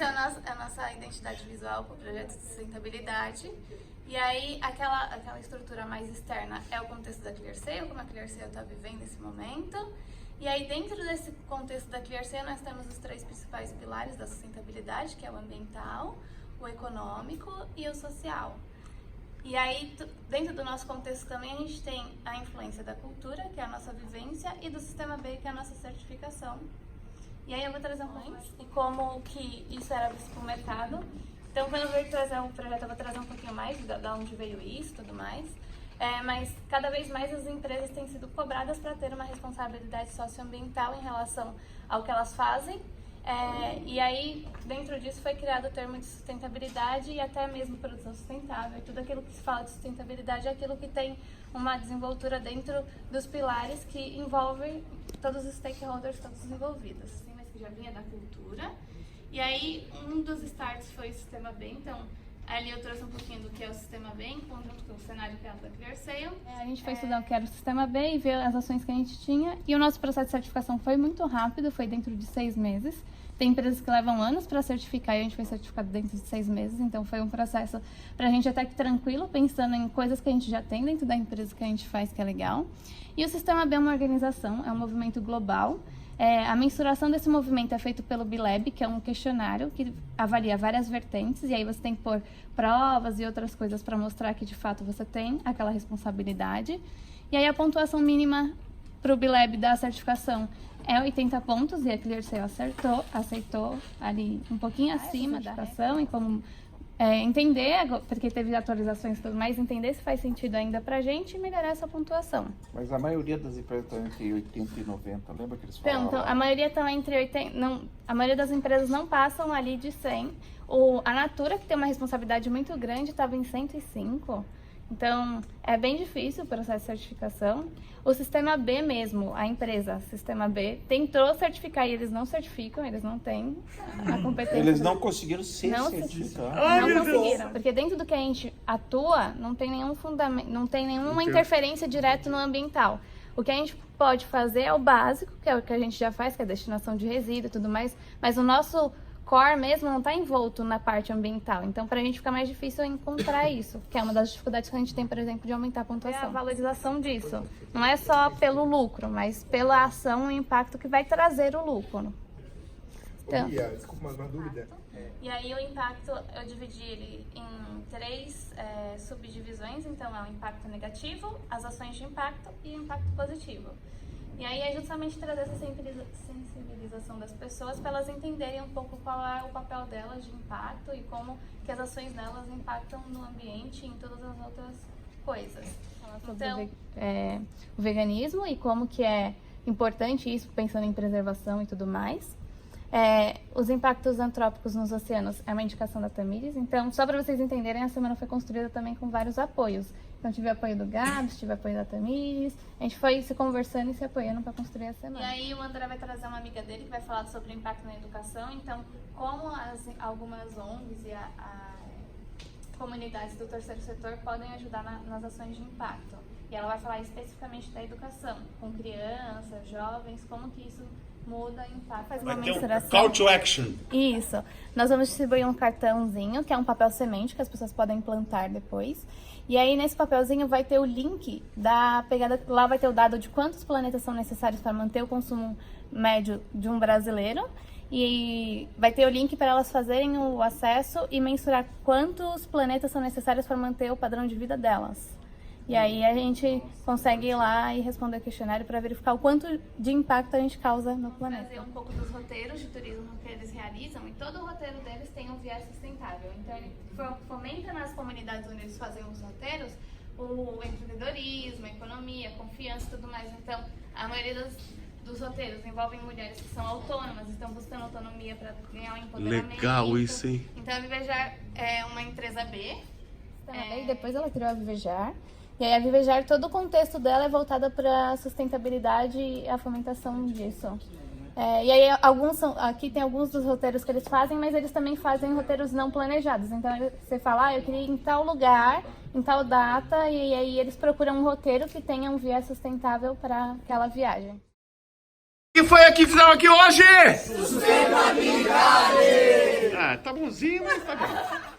essa é a nossa identidade visual para o projeto de sustentabilidade. E aí, aquela estrutura mais externa é o contexto da ClearSale, como a ClearSale está vivendo esse momento. E aí, dentro desse contexto da ClearSale, nós temos os 3 principais pilares da sustentabilidade, que é o ambiental, o econômico e o social. E aí, dentro do nosso contexto também, a gente tem a influência da cultura, que é a nossa vivência, e do Sistema B, que é a nossa certificação. E aí eu vou trazer um pouco mais e como que isso era visto para o mercado. Então, quando eu vou trazer um projeto, eu vou trazer um pouquinho mais de onde veio isso e tudo mais. Mas cada vez mais as empresas têm sido cobradas para ter uma responsabilidade socioambiental em relação ao que elas fazem. E aí, dentro disso, foi criado o termo de sustentabilidade e até mesmo produção sustentável. E tudo aquilo que se fala de sustentabilidade é aquilo que tem uma desenvoltura dentro dos pilares que envolvem todos os stakeholders, todos os envolvidos. Mas que já vinha da cultura. E aí, um dos starts foi o Sistema B. Então, ali eu trouxe um pouquinho do que é o Sistema B, em conjunto com o cenário que é da ClearSale. A gente foi estudar o que era o Sistema B e ver as ações que a gente tinha. E o nosso processo de certificação foi muito rápido, foi dentro de 6 meses. Tem empresas que levam anos para certificar e a gente foi certificado dentro de 6 meses. Então, foi um processo para a gente até que tranquilo, pensando em coisas que a gente já tem dentro da empresa que a gente faz, que é legal. E o Sistema B é uma organização, é um movimento global. A mensuração desse movimento é feito pelo B-Lab, que é um questionário que avalia várias vertentes, e aí você tem que pôr provas e outras coisas para mostrar que de fato você tem aquela responsabilidade. E aí a pontuação mínima para o B-Lab da certificação é 80 pontos, e a ClearSale aceitou ali um pouquinho acima da certificação, e como entender, porque teve atualizações e tudo mais, entender se faz sentido ainda pra gente e melhorar essa pontuação. Mas a maioria das empresas está entre 80 e 90, lembra que eles falavam? Então, a maioria está entre 80, a maioria das empresas não passam ali de 100. A Natura, que tem uma responsabilidade muito grande, estava em 105. Então, é bem difícil o processo de certificação. O Sistema B mesmo, a empresa Sistema B, tentou certificar e eles não certificam, eles não têm a competência. Eles não conseguiram certificar. Não conseguiram, porque dentro do que a gente atua, não tem nenhum fundamento, não tem nenhuma interferência direta no ambiental. O que a gente pode fazer é o básico, que é o que a gente já faz, que é a destinação de resíduo e tudo mais, mas o nosso core mesmo não está envolto na parte ambiental. Então, para a gente fica mais difícil encontrar isso, que é uma das dificuldades que a gente tem, por exemplo, de aumentar a pontuação. É a valorização disso. Não é só pelo lucro, mas pela ação e impacto que vai trazer o lucro. Então, desculpa, mais uma dúvida. E aí o impacto, eu dividi ele em 3 subdivisões. Então, é o impacto negativo, as ações de impacto e o impacto positivo. E aí é justamente trazer essa sensibilização das pessoas para elas entenderem um pouco qual é o papel delas de impacto e como que as ações delas impactam no ambiente e em todas as outras coisas. Então, o veganismo e como que é importante isso, pensando em preservação e tudo mais. Os impactos antrópicos nos oceanos é uma indicação da Tamires. Então, só para vocês entenderem, a semana foi construída também com vários apoios. Então, tive apoio do Gabs, tive apoio da Tamires. A gente foi se conversando e se apoiando para construir a semana. E aí, o André vai trazer uma amiga dele que vai falar sobre o impacto na educação. Então, como algumas ONGs e comunidades do terceiro setor podem ajudar nas ações de impacto. E ela vai falar especificamente da educação, com crianças, jovens, como que isso muda e impacta. Faz uma mensuração. Call to action. Isso. Nós vamos distribuir um cartãozinho, que é um papel semente, que as pessoas podem implantar depois. E aí, nesse papelzinho, vai ter o link da pegada. Lá vai ter o dado de quantos planetas são necessários para manter o consumo médio de um brasileiro. E vai ter o link para elas fazerem o acesso e mensurar quantos planetas são necessários para manter o padrão de vida delas. E aí a gente consegue ir lá e responder o questionário para verificar o quanto de impacto a gente causa no planeta. Trazer um pouco dos roteiros de turismo que eles realizam, e todo o roteiro deles tem um viés sustentável. Então ele fomenta nas comunidades onde eles fazem os roteiros o empreendedorismo, a economia, a confiança e tudo mais. Então a maioria dos roteiros envolvem mulheres que são autônomas, estão buscando autonomia para ganhar um empoderamento. Legal isso, hein? Então a Vivejar é uma empresa B. E depois ela criou a Vivejar. E aí a Vivejar, todo o contexto dela é voltado para a sustentabilidade e a fomentação disso. E aí aqui tem alguns dos roteiros que eles fazem, mas eles também fazem roteiros não planejados. Então você fala, eu queria ir em tal lugar, em tal data, e aí eles procuram um roteiro que tenha um viés sustentável para aquela viagem. O que foi aqui final aqui hoje? Sustentabilidade! tá bonzinho, mas tá bom.